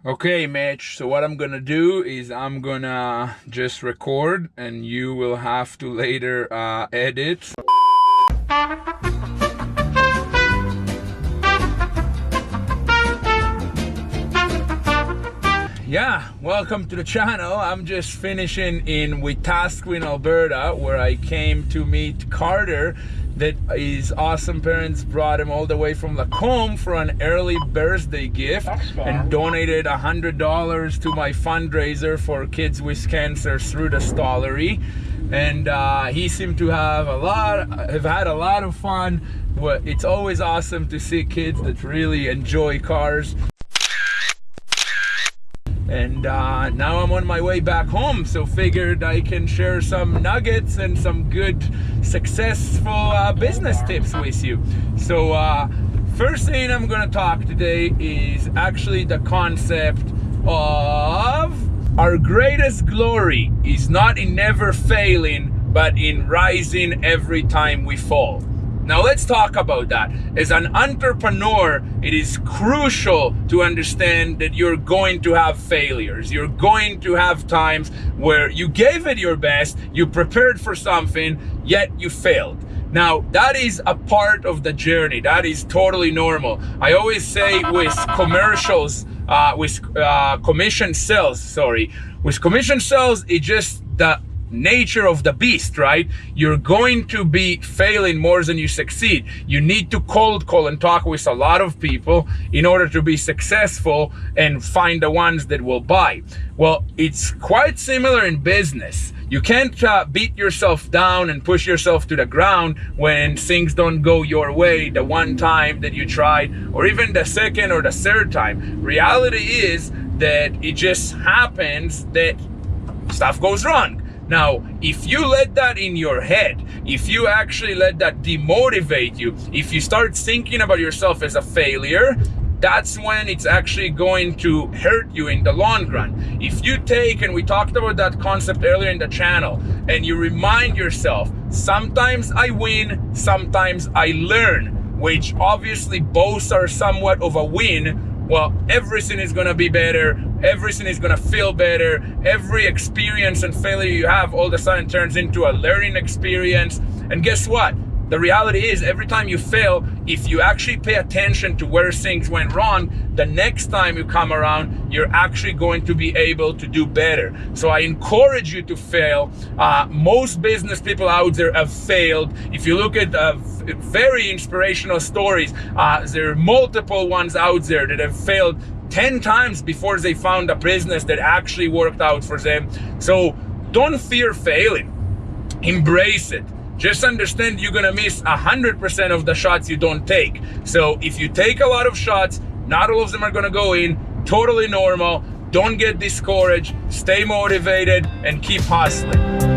Okay, Mitch, so what I'm gonna do is I'm gonna just record and you will have to later edit. Yeah, welcome to the channel. I'm just finishing in Wetaskiwin, Alberta, where I came to meet Carter. That his awesome parents brought him all the way from Lacombe for an early birthday gift and donated $100 to my fundraiser for kids with cancer through the Stollery. And he seemed to have had a lot of fun. It's always awesome to see kids that really enjoy cars. And now I'm on my way back home, so figured I can share some nuggets and some good successful business tips with you. So first thing I'm gonna talk today is actually the concept of our greatest glory is not in never failing, but in rising every time we fall. Now let's talk about that. As an entrepreneur, it is crucial to understand that you're going to have failures. You're going to have times where you gave it your best, you prepared for something, yet you failed. Now, that is a part of the journey. That is totally normal. I always say with commercials, with commission sales, it's just the nature of the beast, right? You're going to be failing more than you succeed. You need to cold call and talk with a lot of people in order to be successful and find the ones that will buy. Well, it's quite similar in business. You can't beat yourself down and push yourself to the ground when things don't go your way the one time that you tried, or even the second or the third time. Reality is that it just happens that stuff goes wrong. Now, if you let that in your head, if you actually let that demotivate you, if you start thinking about yourself as a failure, that's when it's actually going to hurt you in the long run. If you take, and we talked about that concept earlier in the channel, and you remind yourself, sometimes I win, sometimes I learn, which obviously both are somewhat of a win. Well, everything is gonna be better, everything is gonna feel better, every experience and failure you have all of a sudden turns into a learning experience. And guess what? The reality is, every time you fail, if you actually pay attention to where things went wrong, the next time you come around, you're actually going to be able to do better. So I encourage you to fail. Most business people out there have failed. If you look at very inspirational stories, there are multiple ones out there that have failed 10 times before they found a business that actually worked out for them. So don't fear failing, embrace it. Just understand you're gonna miss 100% of the shots you don't take. So if you take a lot of shots, not all of them are gonna go in, totally normal. Don't get discouraged, stay motivated, and keep hustling.